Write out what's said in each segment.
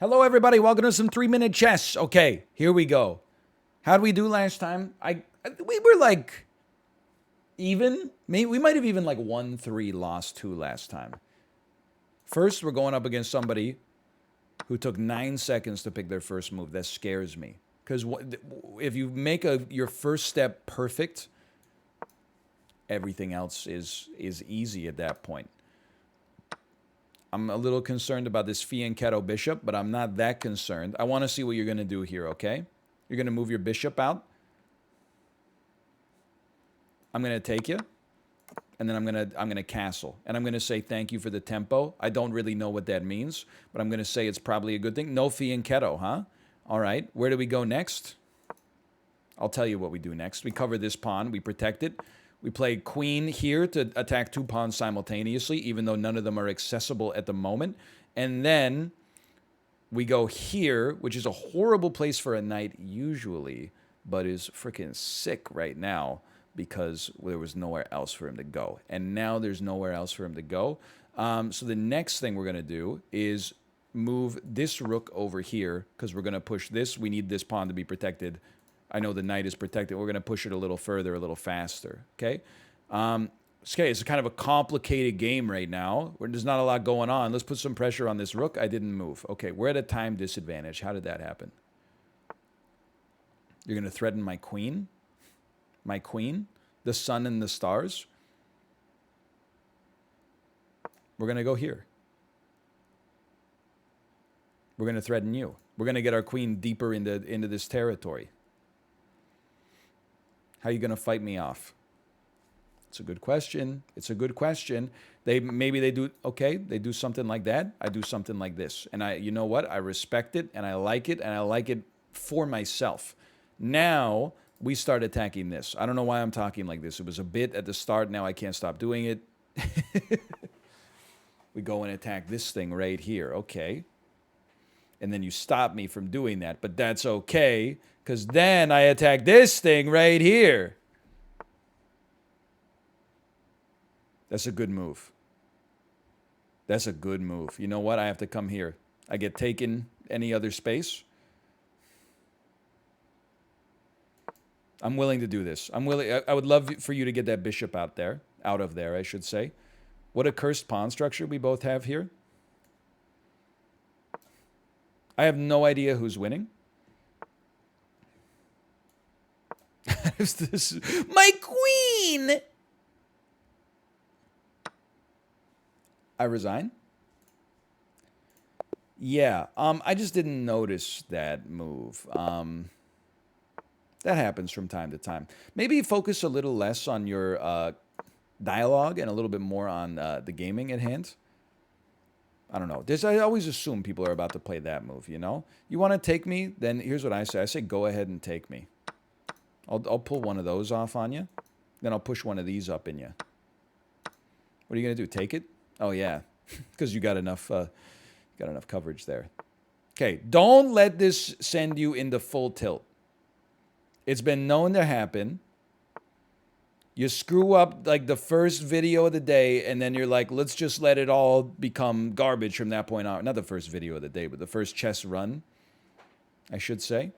Hello, everybody. Welcome to some 3-minute chess. Okay, here we go. How'd we do last time? We were like even. Maybe we might have even like won 3, lost 2 last time. First, we're going up against somebody who took 9 seconds to pick their first move. That scares me because if you make your first step perfect, everything else is easy at that point. I'm a little concerned about this fianchetto bishop, but I'm not that concerned. I want to see what you're going to do here, okay? You're going to move your bishop out. I'm going to take you, and then I'm going to castle. And I'm going to say thank you for the tempo. I don't really know what that means, but I'm going to say it's probably a good thing. No fianchetto, huh? All right. Where do we go next? I'll tell you what we do next. We cover this pawn. We protect it. We play queen here to attack 2 pawns simultaneously, even though none of them are accessible at the moment. And then we go here, which is a horrible place for a knight usually, but is freaking sick right now because there was nowhere else for him to go. And now there's nowhere else for him to go. So the next thing we're going to do is move this rook over here because we're going to push this. We need this pawn to be protected. I know the knight is protected. We're going to push it a little further, a little faster. Okay? Okay, it's kind of a complicated game right now. There's not a lot going on. Let's put some pressure on this rook. I didn't move. Okay, we're at a time disadvantage. How did that happen? You're going to threaten my queen? My queen? The sun and the stars? We're going to go here. We're going to threaten you. We're going to get our queen deeper into this territory. How are you going to fight me off? It's a good question. It's a good question. Maybe they do something like that. I do something like this. And you know what? I respect it and I like it for myself. Now we start attacking this. I don't know why I'm talking like this. It was a bit at the start. Now I can't stop doing it. We go and attack this thing right here. Okay. And then you stop me from doing that, but that's okay. Because then I attack this thing right here. That's a good move. That's a good move. You know what? I have to come here. I get taken any other space. I'm willing to do this. I would love for you to get that bishop out of there, I should say. What a cursed pawn structure we both have here. I have no idea who's winning. My queen! I resign? Yeah, I just didn't notice that move. That happens from time to time. Maybe focus a little less on your dialogue and a little bit more on the gaming at hand. I don't know. I always assume people are about to play that move, you know? You want to take me? Then here's what I say. I say go ahead and take me. I'll pull one of those off on you. Then I'll push one of these up in you. What are you going to do? Take it? Oh, yeah. Because you got enough coverage there. Okay. Don't let this send you into full tilt. It's been known to happen. You screw up like the first video of the day, and then you're like, let's just let it all become garbage from that point on. Not the first video of the day, but the first chess run, I should say.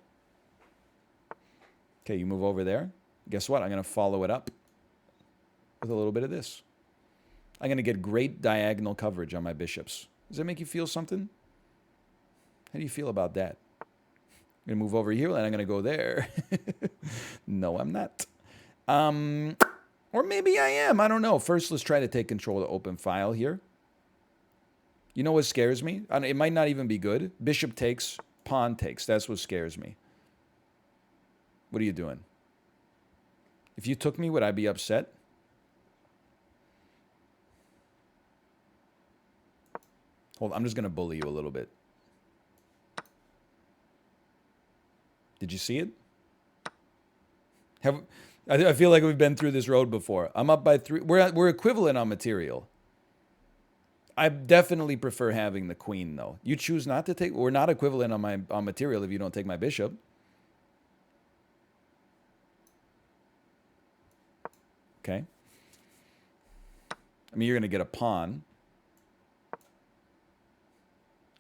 Okay, you move over there. Guess what? I'm going to follow it up with a little bit of this. I'm going to get great diagonal coverage on my bishops. Does that make you feel something? How do you feel about that? I'm going to move over here, and I'm going to go there. No, I'm not. Or maybe I am. I don't know. First, let's try to take control of the open file here. You know what scares me? It might not even be good. Bishop takes, pawn takes. That's what scares me. What are you doing? If you took me, would I be upset? Hold on, I'm just going to bully you a little bit. Did you see it? I feel like we've been through this road before. I'm up by 3. We're equivalent on material. I definitely prefer having the queen, though. You choose not to take... We're not equivalent on material if you don't take my bishop. Okay. I mean, you're going to get a pawn.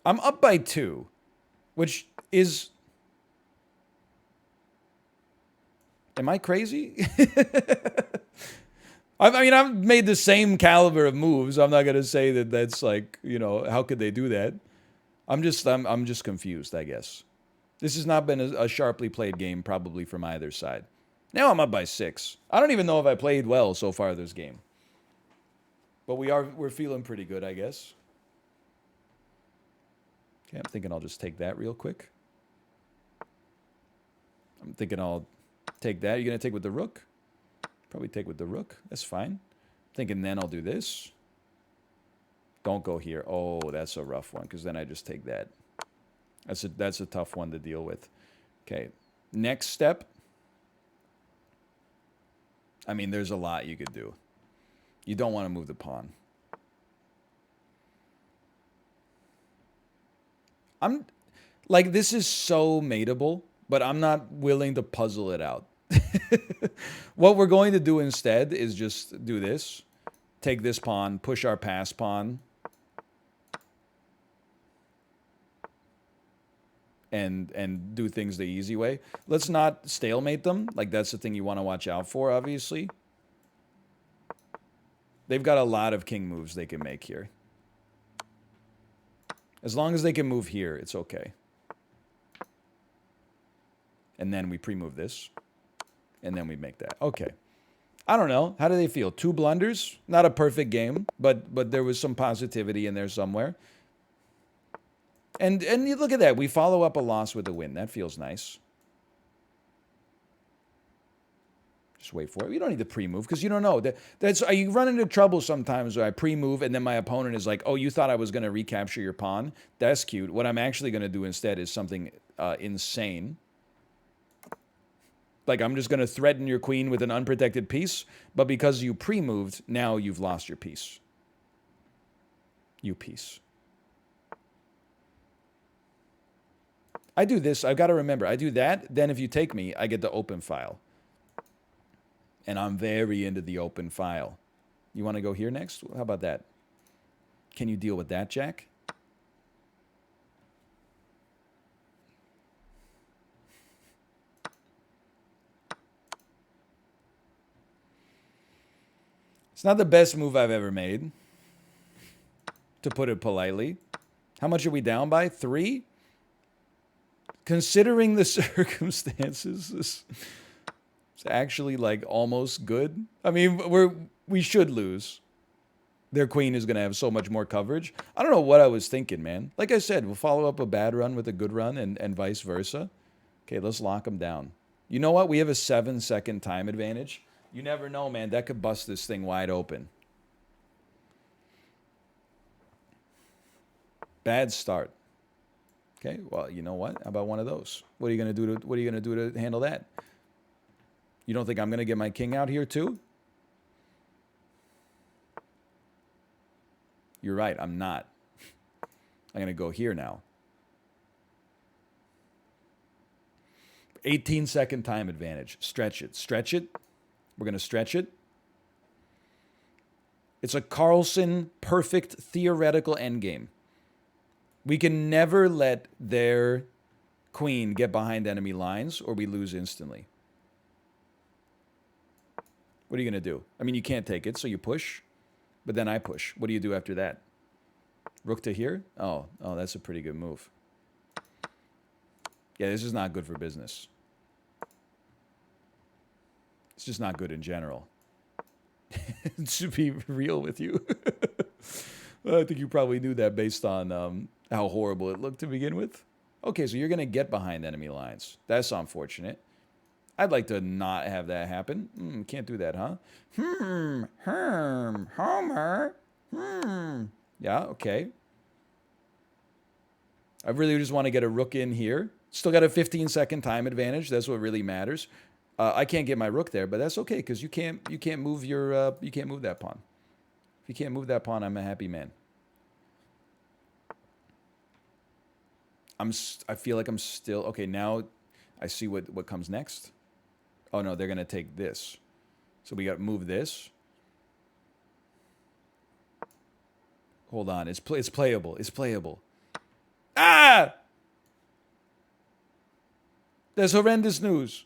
I'm up by 2. which is... Am I crazy? I mean, I've made the same caliber of moves. I'm not going to say that that's like, you know, how could they do that? I'm just confused, I guess. This has not been a sharply played game, probably from either side. Now I'm up by 6. I don't even know if I played well so far this game. But we're feeling pretty good, I guess. Okay, I'm thinking I'll just take that real quick. I'm thinking I'll take that. You're going to take with the rook? Probably take with the rook. That's fine. Thinking then I'll do this. Don't go here. Oh, that's a rough one, because then I just take that. That's a tough one to deal with. Okay. Next step. I mean, there's a lot you could do. You don't want to move the pawn. Like, this is so mateable, but I'm not willing to puzzle it out. What we're going to do instead is just do this. Take this pawn, push our pass pawn. And do things the easy way. Let's not stalemate them. Like, that's the thing you want to watch out for, obviously. They've got a lot of king moves they can make here. As long as they can move here, it's okay. And then we pre-move this. And then we make that. Okay. I don't know. How do they feel? 2 blunders? Not a perfect game, but there was some positivity in there somewhere. And you look at that. We follow up a loss with a win. That feels nice. Just wait for it. You don't need to pre-move because you don't know. You run into trouble sometimes where I pre-move and then my opponent is like, oh, you thought I was going to recapture your pawn? That's cute. What I'm actually going to do instead is something insane. Like, I'm just going to threaten your queen with an unprotected piece, but because you pre-moved, now you've lost your piece. You piece. I do this. I've got to remember. I do that. Then if you take me, I get the open file. And I'm very into the open file. You want to go here next? How about that? Can you deal with that, Jack? It's not the best move I've ever made, to put it politely. How much are we down by? 3? Considering the circumstances, it's actually like almost good. I mean, we should lose. Their queen is going to have so much more coverage. I don't know what I was thinking, man. Like I said, we'll follow up a bad run with a good run and vice versa. Okay, let's lock them down. You know what? We have a 7-second time advantage. You never know, man. That could bust this thing wide open. Bad start. Okay, well, you know what? How about one of those? What are you going to do to handle that? You don't think I'm going to get my king out here too? You're right, I'm not. I'm going to go here now. 18-second time advantage. Stretch it. Stretch it. We're going to stretch it. It's a Carlsen perfect theoretical endgame. We can never let their queen get behind enemy lines or we lose instantly. What are you going to do? I mean, you can't take it, so you push. But then I push. What do you do after that? Rook to here? Oh, that's a pretty good move. Yeah, this is not good for business. It's just not good in general. To be real with you. Well, I think you probably knew that based on how horrible it looked to begin with. Okay, so you're going to get behind enemy lines. That's unfortunate. I'd like to not have that happen. Can't do that, huh? Homer. Yeah, okay. I really just want to get a rook in here. Still got a 15-second time advantage. That's what really matters. I can't get my rook there, but that's okay because you can't move your you can't move that pawn. If you can't move that pawn, I'm a happy man. I feel like I'm still okay. Now I see what comes next. Oh no, they're gonna take this. So we got to move this. Hold on, it's playable. It's playable. Ah! There's horrendous news.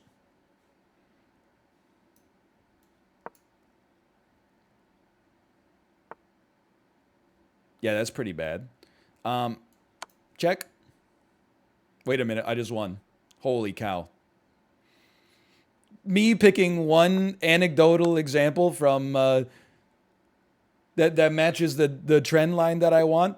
Yeah, that's pretty bad. Check. Wait a minute, I just won. Holy cow. Me picking one anecdotal example from that matches the trend line that I want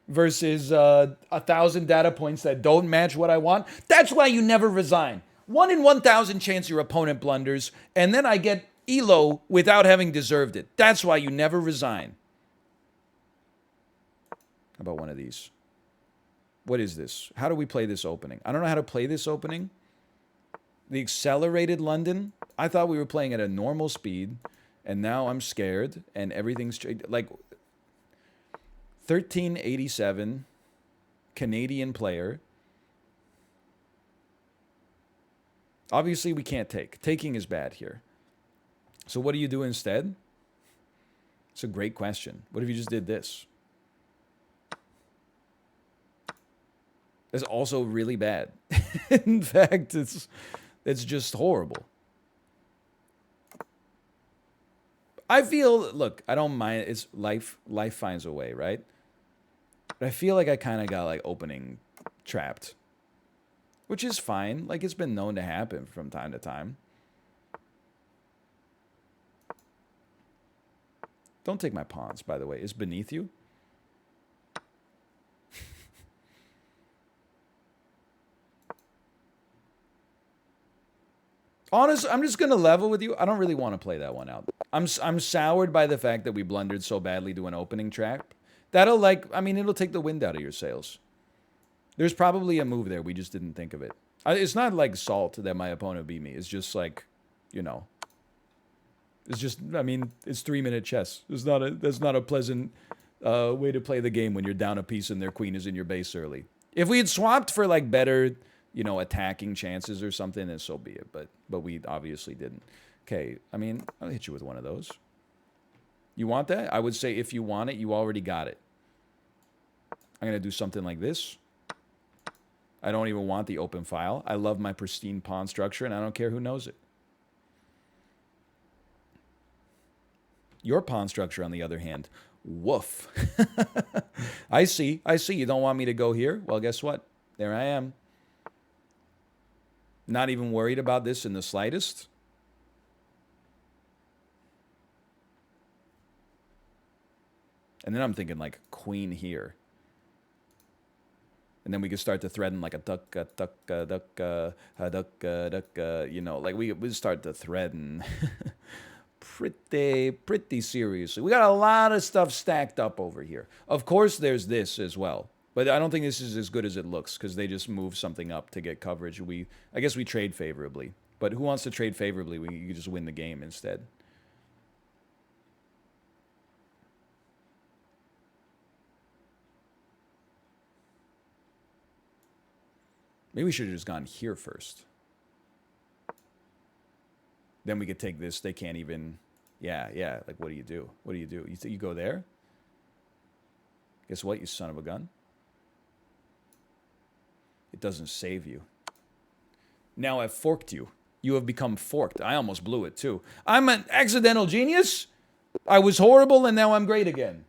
versus 1,000 data points that don't match what I want. That's why you never resign. 1 in 1,000 chance your opponent blunders, and then I get elo without having deserved it. That's why you never resign. How about one of these? What is this? How do we play this opening? I don't know how to play this opening. The accelerated London. I thought we were playing at a normal speed, and now I'm scared, and everything's like 1387 Canadian player. Obviously, we can't take. Taking is bad here. So what do you do instead? It's a great question. What if you just did this? That's also really bad. In fact, it's just horrible. I feel, look, I don't mind. It's life finds a way, right? But I feel like I kind of got like opening trapped, which is fine. Like, it's been known to happen from time to time. Don't take my pawns, by the way. It's beneath you. Honest, I'm just gonna level with you. I don't really want to play that one out. I'm soured by the fact that we blundered so badly to an opening trap. That'll it'll take the wind out of your sails. There's probably a move there. We just didn't think of it. It's not like salt that my opponent beat me. It's just like, you know. It's just, it's 3-minute chess. That's not a pleasant way to play the game when you're down a piece and their queen is in your base early. If we had swapped for like better, attacking chances or something, then so be it. But we obviously didn't. Okay, I'll hit you with one of those. You want that? I would say if you want it, you already got it. I'm going to do something like this. I don't even want the open file. I love my pristine pawn structure, and I don't care who knows it. Your pawn structure, on the other hand, woof. I see. You don't want me to go here? Well, guess what? There I am. Not even worried about this in the slightest. And then I'm thinking like queen here. And then we could start to threaten like a duck, duck, like we start to threaten pretty seriously. We got a lot of stuff stacked up over here. Of course, there's this as well. But I don't think this is as good as it looks because they just move something up to get coverage. I guess we trade favorably. But who wants to trade favorably when you just win the game instead? Maybe we should have just gone here first. Then we could take this. They can't even... Yeah. Like, what do you do? What do you do? You go there? Guess what, you son of a gun? It doesn't save you. Now I've forked you. You have become forked. I almost blew it, too. I'm an accidental genius. I was horrible, and now I'm great again.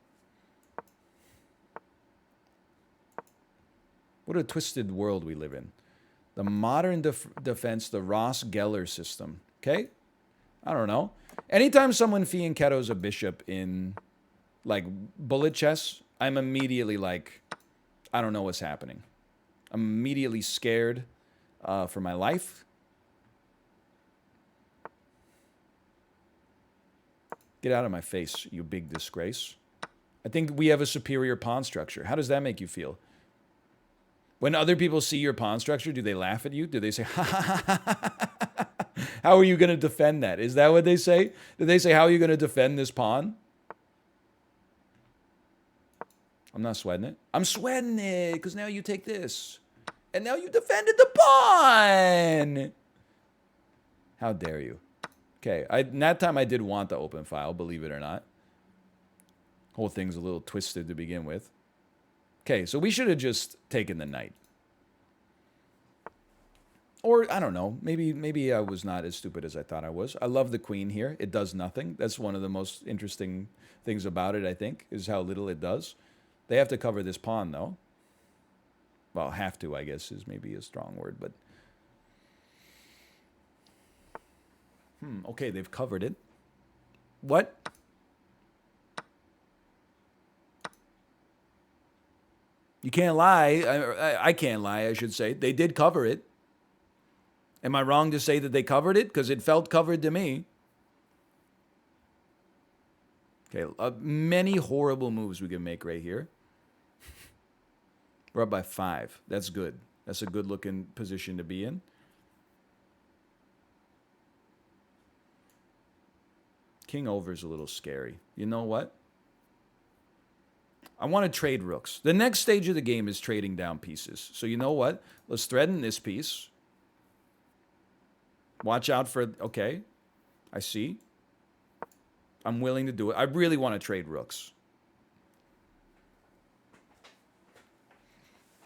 What a twisted world we live in. The modern defense, the Ross Geller system. Okay? I don't know. Anytime someone fianchettos a bishop in, like, bullet chess, I'm immediately like, I don't know what's happening. I'm immediately scared for my life. Get out of my face, you big disgrace. I think we have a superior pawn structure. How does that make you feel? When other people see your pawn structure, do they laugh at you? Do they say, ha ha ha ha ha? How are you going to defend that? Is that what they say? Do they say, how are you going to defend this pawn? I'm not sweating it. I'm sweating it because now you take this. And now you defended the pawn. How dare you? Okay, that time I did want the open file, believe it or not. Whole thing's a little twisted to begin with. Okay, so we should have just taken the knight. Or, I don't know, maybe I was not as stupid as I thought I was. I love the queen here. It does nothing. That's one of the most interesting things about it, I think, is how little it does. They have to cover this pawn, though. Well, have to, I guess, is maybe a strong word, but... okay, they've covered it. What? You can't lie. I can't lie, I should say. They did cover it. Am I wrong to say that they covered it? Because it felt covered to me. Okay, many horrible moves we can make right here. We're up by 5. That's good. That's a good-looking position to be in. King over is a little scary. You know what? I want to trade rooks. The next stage of the game is trading down pieces. So you know what? Let's threaten this piece. Watch out for... Okay. I see. I'm willing to do it. I really want to trade rooks.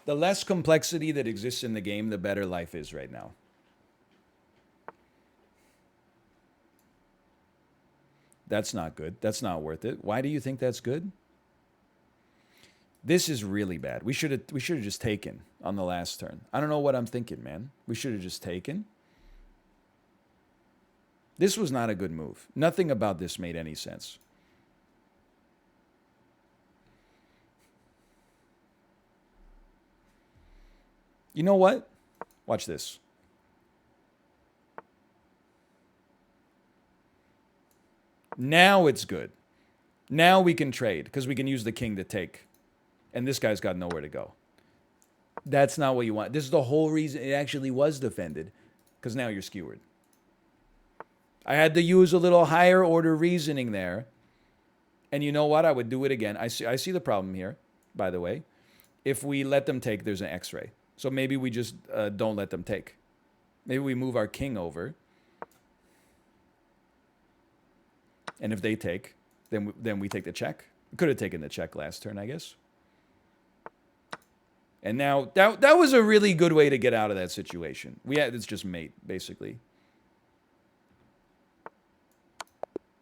The less complexity that exists in the game, the better life is right now. That's not good. That's not worth it. Why do you think that's good? This is really bad. We should have just taken on the last turn. I don't know what I'm thinking, man. We should have just taken. This was not a good move. Nothing about this made any sense. You know what? Watch this. Now it's good. Now we can trade because we can use the king to take. And this guy's got nowhere to go. That's not what you want. This is the whole reason it actually was defended, because now you're skewered. I had to use a little higher order reasoning there. And you know what? I would do it again. I see the problem here, by the way. If we let them take, there's an X-ray. So maybe we just don't let them take. Maybe we move our king over. And if they take, then we take the check. We could have taken the check last turn, I guess. And now, that was a really good way to get out of that situation. It's just mate, basically.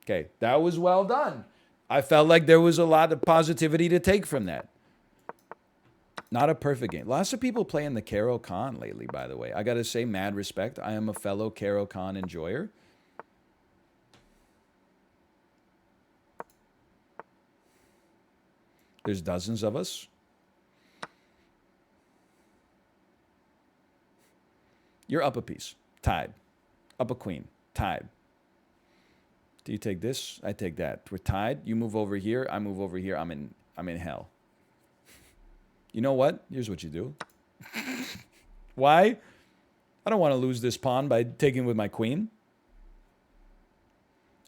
Okay, that was well done. I felt like there was a lot of positivity to take from that. Not a perfect game. Lots of people playing the Caro Kann lately, by the way. I got to say, mad respect. I am a fellow Caro Kann enjoyer. There's dozens of us. You're up a piece. Tied. Up a queen. Tied. Do you take this? I take that. We're tied. You move over here. I move over here. I'm in hell. You know what? Here's what you do. Why? I don't want to lose this pawn by taking with my queen.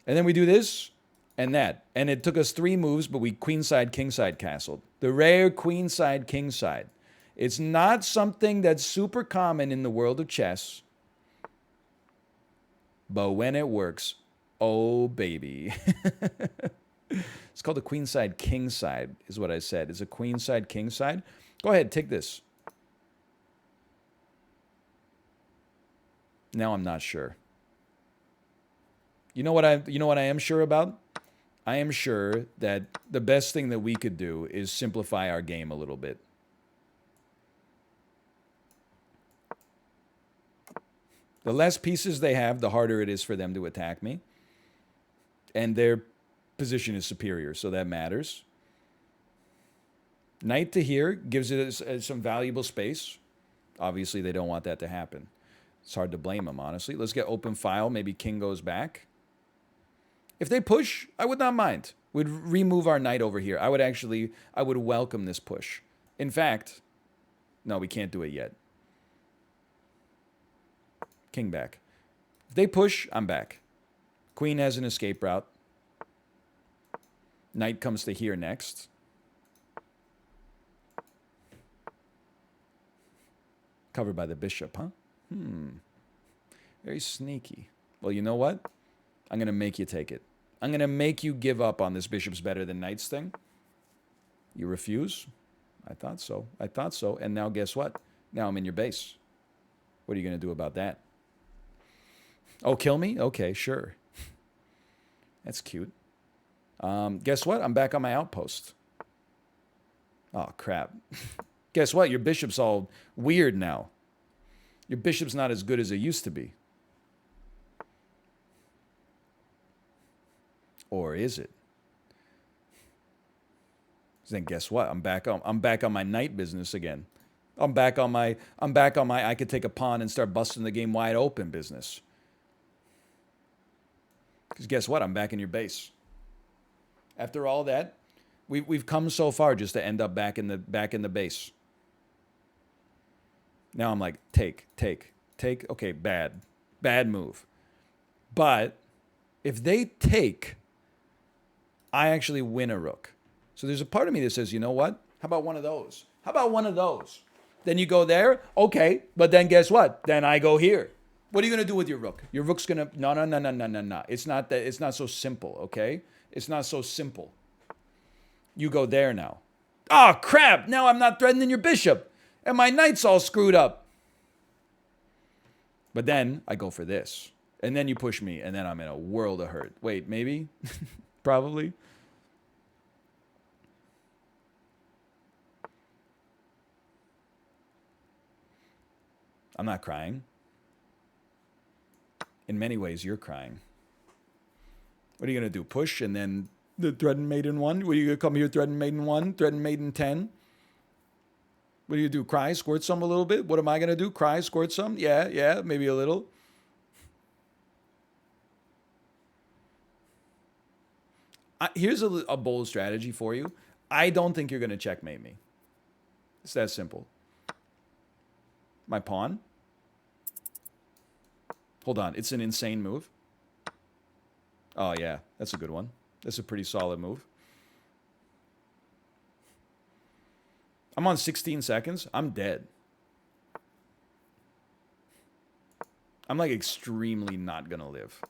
And then we do this and that. And it took us 3 moves, but we queenside, kingside castled. The rare queenside, kingside. It's not something that's super common in the world of chess. But when it works, oh, baby. It's called a queenside, kingside, is what I said. It's a queenside, kingside. Go ahead, take this. Now I'm not sure. You know what I am sure about? I am sure that the best thing that we could do is simplify our game a little bit. The less pieces they have, the harder it is for them to attack me. And their position is superior, so that matters. Knight to here gives it some valuable space. Obviously, they don't want that to happen. It's hard to blame them, honestly. Let's get open file. Maybe king goes back. If they push, I would not mind. We'd remove our knight over here. I would welcome this push. In fact, no, we can't do it yet. King back. If they push, I'm back. Queen has an escape route. Knight comes to here next. Covered by the bishop, huh? Very sneaky. Well, you know what? I'm going to make you take it. I'm going to make you give up on this bishop's better than knights thing. You refuse? I thought so. I thought so. And now guess what? Now I'm in your base. What are you going to do about that? Oh, kill me? Okay, sure. That's cute. Guess what? I'm back on my outpost. Oh, crap. Guess what? Your bishop's all weird now. Your bishop's not as good as it used to be. Or is it? Then guess what? I'm back on my knight business again. I'm back on my I could take a pawn and start busting the game wide open business. Because guess what? I'm back in your base. After all that, we've come so far just to end up back in the base. Now I'm like, take. Okay, bad move. But if they take, I actually win a rook. So there's a part of me that says, you know what? How about one of those? How about one of those? Then you go there, okay, but then guess what? Then I go here. What are you gonna do with your rook? Your rook's gonna no. It's not that. It's not so simple, okay? It's not so simple. You go there now. Oh crap! Now I'm not threatening your bishop, and my knight's all screwed up. But then I go for this, and then you push me, and then I'm in a world of hurt. Wait, maybe, probably. I'm not crying. In many ways, you're crying. What are you going to do? Push and then the threatened maiden 1? What are you going to come here, threatened maiden 1, threatened maiden 10? What do you do? Cry, squirt some a little bit? What am I going to do? Cry, squirt some? Yeah, maybe a little. Here's a bold strategy for you. I don't think you're going to checkmate me. It's that simple. My pawn. Hold on. It's an insane move. Oh, yeah. That's a good one. That's a pretty solid move. I'm on 16 seconds. I'm dead. I'm like extremely not going to live.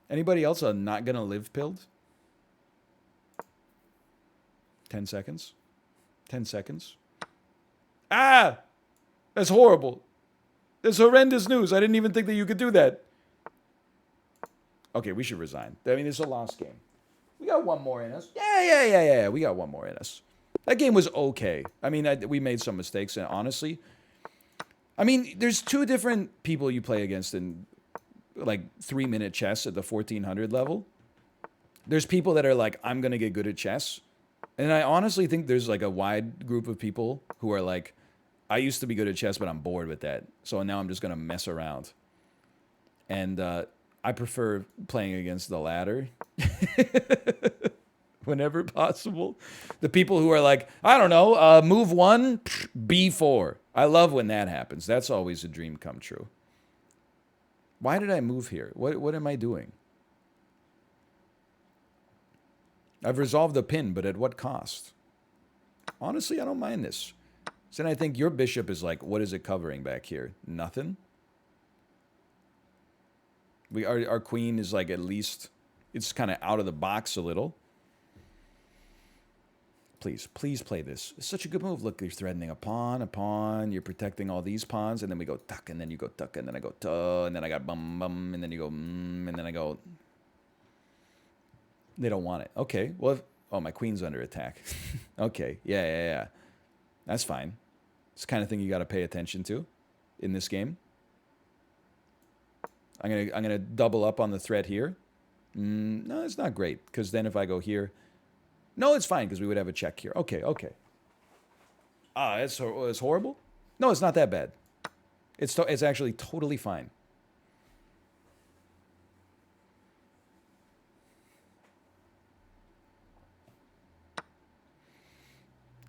Anybody else not going to live pilled? 10 seconds. 10 seconds. Ah! That's horrible. That's horrendous news. I didn't even think that you could do that. Okay, we should resign. I mean, it's a lost game. We got one more in us. Yeah. We got one more in us. That game was okay. I mean, we made some mistakes, and honestly, I mean, there's two different people you play against in, like, 3-minute chess at the 1400 level. There's people that are like, I'm going to get good at chess. And I honestly think there's like a wide group of people who are like, I used to be good at chess, but I'm bored with that. So now I'm just going to mess around. And I prefer playing against the latter whenever possible. The people who are like, I don't know, move 1, B4. I love when that happens. That's always a dream come true. Why did I move here? What am I doing? I've resolved the pin, but at what cost? Honestly, I don't mind this. So then I think your bishop is like, what is it covering back here? Nothing? Our queen is like, at least, it's kind of out of the box a little. Please play this. It's such a good move. Look, you're threatening a pawn. You're protecting all these pawns, and then we go tuck, and then you go tuck, and then I go tuh, and then I got bum, and then you go and then I go. They don't want it. Okay. Well, oh, my queen's under attack. Okay. Yeah. That's fine. It's the kind of thing you got to pay attention to in this game. I'm gonna double up on the threat here. No, it's not great, because then if I go here, no, it's fine, because we would have a check here. Okay. Ah, it's horrible. No, it's not that bad. It's actually totally fine.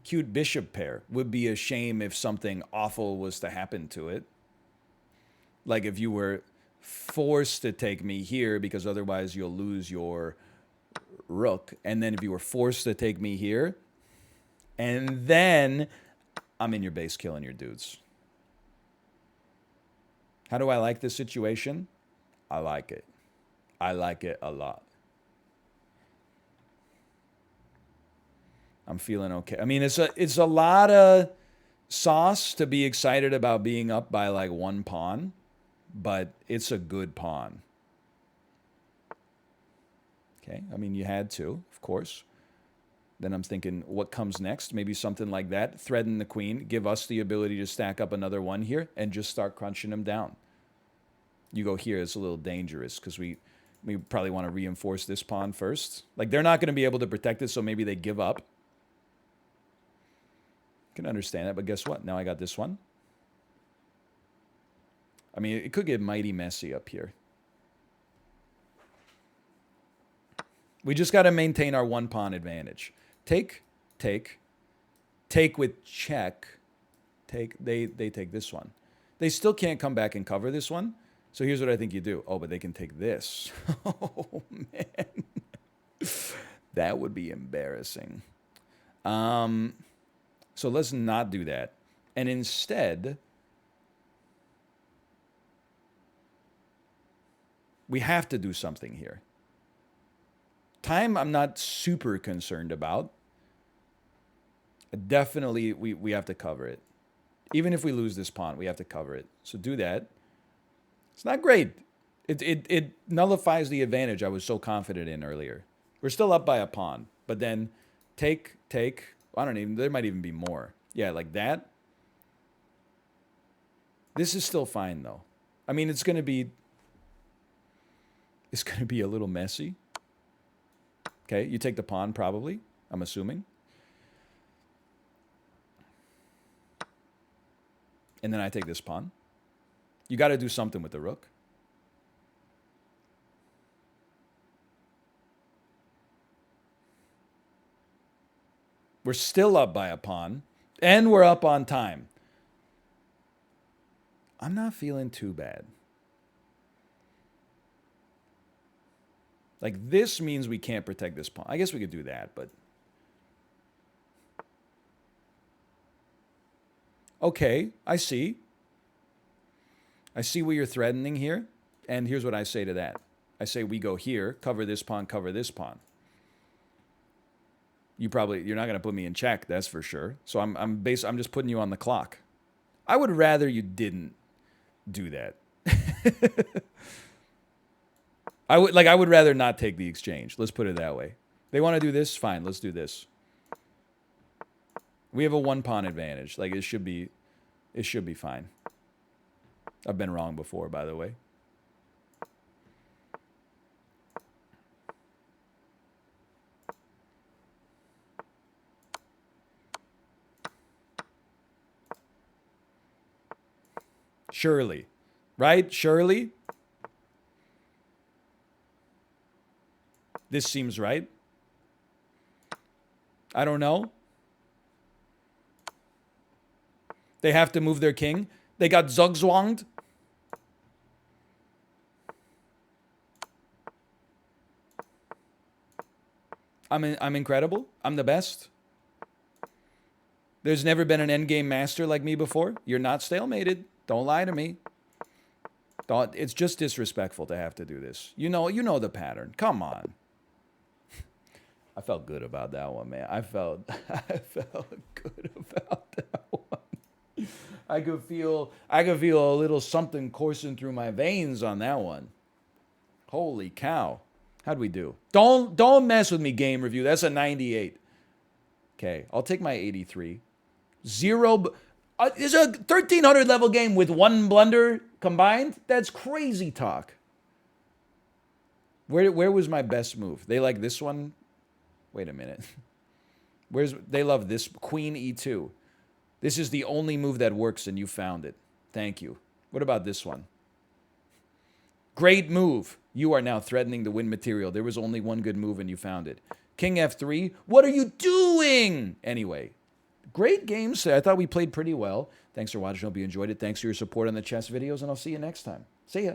Cute bishop pair. Would be a shame if something awful was to happen to it. Like if you were forced to take me here, because otherwise you'll lose your rook. And then if you were forced to take me here, and then I'm in your base killing your dudes. How do I like this situation? I like it. I like it a lot. I'm feeling okay. I mean, it's a lot of sauce to be excited about being up by like 1 pawn, but it's a good pawn. Okay, I mean, you had to, of course. Then I'm thinking, what comes next? Maybe something like that. Threaten the queen. Give us the ability to stack up another one here and just start crunching them down. You go here, it's a little dangerous because we probably want to reinforce this pawn first. Like, they're not going to be able to protect it, so maybe they give up. Can understand that, but guess what? Now I got this one. I mean, it could get mighty messy up here. We just got to maintain our 1 pawn advantage. Take with check. They take this one. They still can't come back and cover this one. So here's what I think you do. Oh, but they can take this. Oh, man. That would be embarrassing. So let's not do that. And instead, we have to do something here. Time, I'm not super concerned about. Definitely, we have to cover it. Even if we lose this pawn, we have to cover it. So do that. It's not great. It nullifies the advantage I was so confident in earlier. We're still up by a pawn. But then take. I don't even, there might even be more. Yeah, like that. This is still fine, though. I mean, it's going to be a little messy. Okay, you take the pawn, probably, I'm assuming. And then I take this pawn. You got to do something with the rook. We're still up by a pawn, and we're up on time. I'm not feeling too bad. Like, this means we can't protect this pawn. I guess we could do that, but... Okay, I see. I see what you're threatening here, and here's what I say to that. I say we go here, cover this pawn, cover this pawn. You're not going to put me in check, that's for sure. So I'm just putting you on the clock. I would rather you didn't do that. I would rather not take the exchange. Let's put it that way. They want to do this, fine, let's do this. We have a 1 pawn advantage. Like, it should be fine. I've been wrong before, by the way. Surely. Right? Surely? This seems right. I don't know. They have to move their king. They got zugzwanged. I'm incredible. I'm the best. There's never been an endgame master like me before. You're not stalemated. Don't lie to me. It's just disrespectful to have to do this. You know the pattern. Come on. I felt good about that one, man. I felt good about that one. I could feel a little something coursing through my veins on that one. Holy cow. How'd we do? Don't mess with me, game review. That's a 98. Okay, I'll take my 83. Is a 1300 level game with 1 blunder combined? That's crazy talk. Where was my best move? They like this one? Wait a minute. They love this queen e2. This is the only move that works and you found it. Thank you. What about this one? Great move. You are now threatening the win material. There was only one good move and you found it. King f3. What are you doing? Anyway, great games. I thought we played pretty well. Thanks for watching. Hope you enjoyed it. Thanks for your support on the chess videos, and I'll see you next time. See ya.